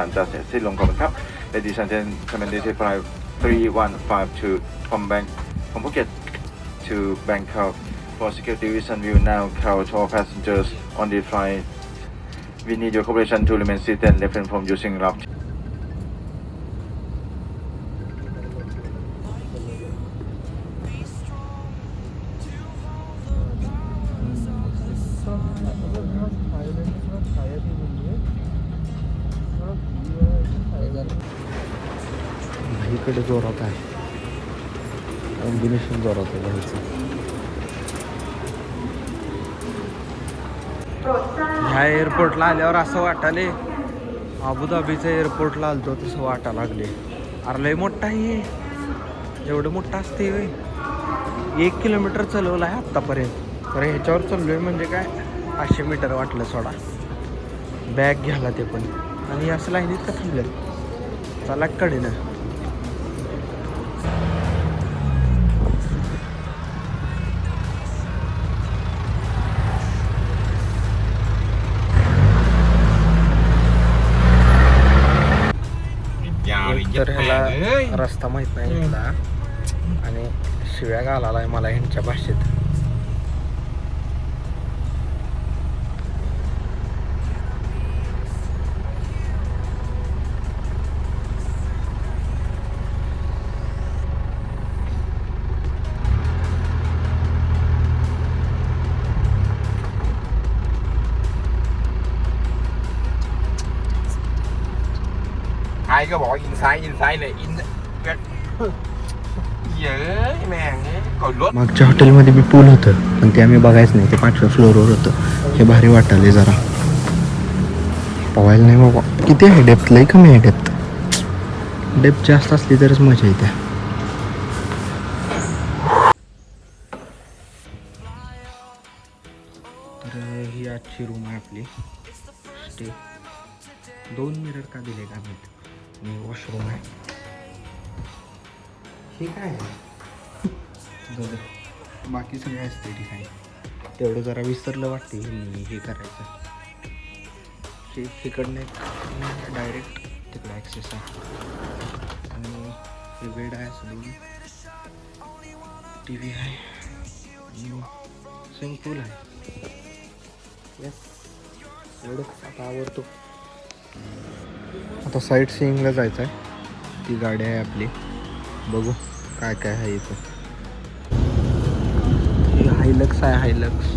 านจะเสร็จสิ้นลงขอบคุณครับ Ladies and gentlemen, this is flight 3152 from Phuket to Bangkok. For security reason, we will now call to all passengers on the flight. We need your cooperation to remain seated and refrain from using loud. इकडे जोरात आहे combination जोरात आहे बाईचं. ह्या एअरपोर्टला आल्यावर असं वाटाले अबुधाबीच्या एअरपोर्टला आलतो तसं वाटा लागले. अरे लय मोठा आहे, एवढं मोठं असते 1 किलोमीटर चालवलं आहे आत्तापर्यंत. तर ह्याच्यावर चाललोय म्हणजे काय 500 मीटर वाटलं सोडा. बॅग घ्याला ते पण, आणि असं लाईनीत का थांबलं चला कडेनं. तर ह्याला रस्ता माहीत नाही इथला आणि शिव्या घालायला आहे मला ह्यांच्या भाषेत. ai có bỏ inside này in ơi màng còn lốt. मागच्या हॉटेलमध्ये मी पूल होतं पण ते आम्ही बघायचं नाही, ते 5व्या फ्लोअरवर होतं. हे भारी वाटाले जरा पवायला नाही बाबा. किती आहे डेप्थ? लई कमी आहे डेप्थ. डेप्थ जास्त असली तरच मजा येते. तर ही आजची रूम आहे आपली स्टे. 2 मिरर का दिले का मी? वॉशरूम आहे. हे काय आहे? बाकी सगळे असते ठीक आहे. तेवढं जरा विसरलं वाटते मी हे करायचं. हे तिकडनं डायरेक्ट तिकडे ॲक्सेस आहे आणि हे बेड आहे सगळी. टी व्ही आहे आणि स्विमिंग पूल आहे. यस एवढंच आता आवडतो. आता साईट सीइंगला जायचं आहे. ती गाडी आहे आपली, बघू काय काय आहे इथं. ही हायलक्स आहे, Hilux.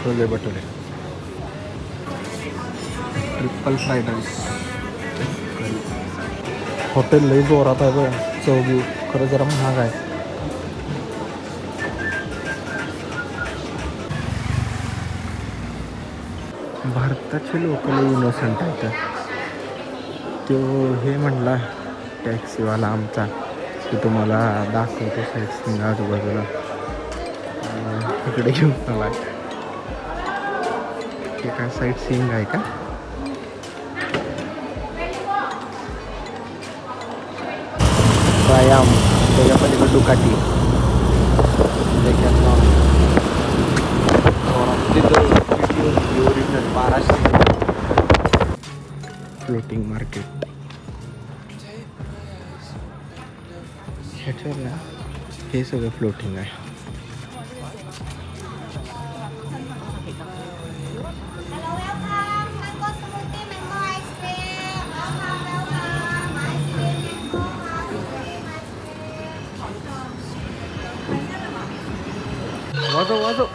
Chole bhature, triple fried rice. Hotel लई जोरात आहे बघ. चौघी खरं जरा महाग आहे. भारताचे लोक लई इनोसंट आहेत. तो हे म्हणला टॅक्सीवाला आमचा की तुम्हाला दाखवतो साईट सीइंग आजूबाजूला. इकडे घेऊन आला. हे काय साईट सीइंग आहे का? व्यायाम त्याच्या पलीकडे दुकाटी. ओरिजिनल 1200. Floating market. ह्याच्यावर ना हे सगळं फ्लोटिंग आहे. वाजव वाजव.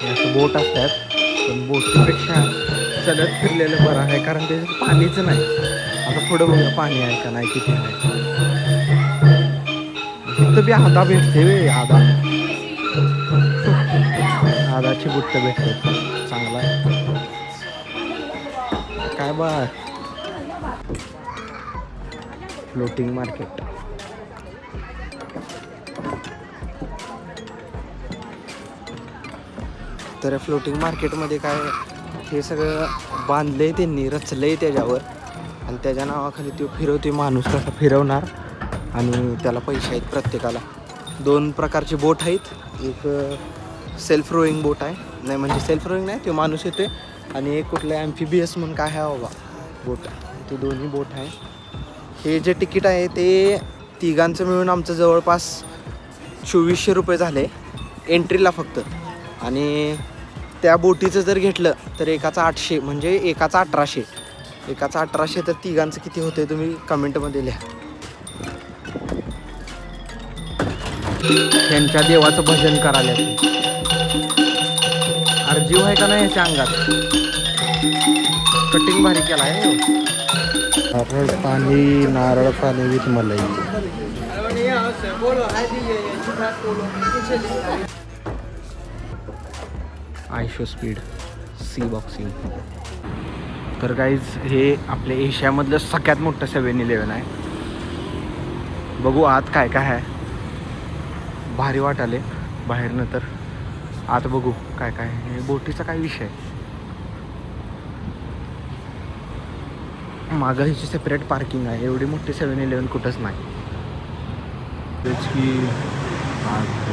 असं बोट असतात, पण बोटीपेक्षा चलत फिरलेलं बरं आहे, कारण त्याच्यात पाणीच नाही. आता पुढं बघा पाणी आहे का नाही, किती आहे. इथं बी आदा भेटते वे, आदाची बुट्ट भेटते, चांगला आहे. काय बा फ्लोटिंग मार्केट. तर फ्लोटिंग मार्केटमध्ये काय हे सगळं बांधलंय त्यांनी, रचलंय त्याच्यावर, आणि त्याच्या नावाखाली तो फिरवते माणूस. कसा फिरवणार आणि त्याला पैसे आहेत प्रत्येकाला. 2 प्रकारचे बोट आहेत. एक सेल्फ रोईंग बोट आहे, नाही म्हणजे सेल्फ रोईंग नाही, तो माणूस येतोय, आणि एक कुठलं ॲम्फिबियस म्हणून काय आहे बाबा बोट, ते दोन्ही बोट आहे. हे जे तिकीट आहे ते तिघांचं मिळून आमचं जवळपास 2400 रुपये झाले एंट्रीला फक्त. आणि त्या बोटीचं जर घेतलं तर एकाचा 800, म्हणजे एकाचा 1800. एकाचा 1800 तर तिघांचं किती होते तुम्ही कमेंटमध्ये लिहा. त्यांच्या देवाचं भजन करायला अर्जीव आहे का नाही याच्या अंगात. कटिंग भारी केला आहे. नारळ पाणी विथ मलाई. आयशो स्पीड सी बॉक्सिंग. तर गाईज हे आपल्या एशियामधलं सगळ्यात मोठं 7-Eleven आहे. बघू आत काय काय आहे. भारी वाटाले बाहेरनं, तर आत बघू काय काय. हे बोटीचा काय विषय. मागं ह्याची सेपरेट पार्किंग आहे. एवढी मोठी 7-Eleven कुठंच नाही. तेच की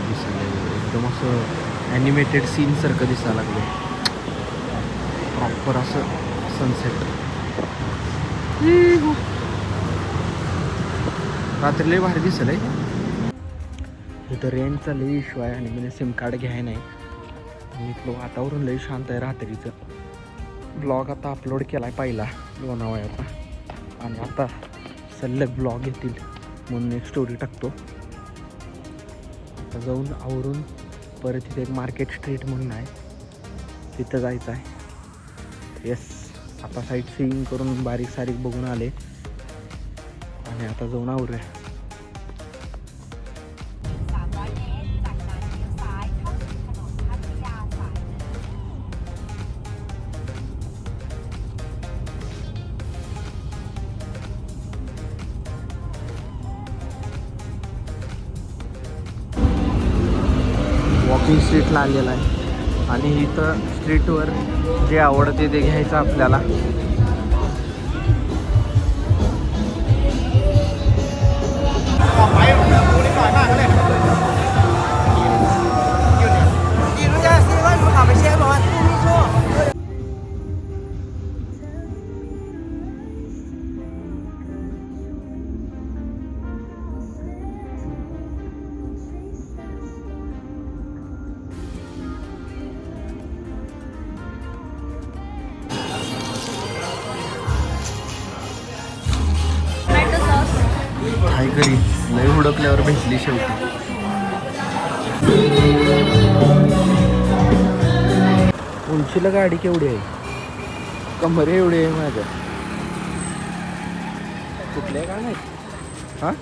दिसायला एकदम असं ॲनिमेटेड सीनसारखं दिसायला लागलं. प्रॉपर असं सनसेट. रात्री लई भारी दिसेल आहे. इथं रेंजचा लई इश्यू आहे, आणि मी सिम कार्ड घ्याय नाही. आणि इथलं वातावरण लई शांत आहे रात्रीचं. ब्लॉग आता अपलोड केला आहे पहिला लोणावळ्याचा, आणि आता सलग ब्लॉग येतील म्हणून एक स्टोरी टाकतो. आता जाऊन आवरून परत तिथे एक मार्केट स्ट्रीट म्हणून आहे, तिथं जायचं आहे. येस, आता साईट सीइंग करून बारीक सारीक बघून आले, आणि आता जाऊन आवरूया. वॉकिंग स्ट्रीटला आलेला आहे, आणि इथं स्ट्रीटवर जे आवडते ते घ्यायचं आपल्याला. काय करी लय हुडकल्यावर भेटली शेवटी. उंचीला गाडी केवढी आहे, कमरे एवढी आहे माझ्या. कुठल्या का नाही. हां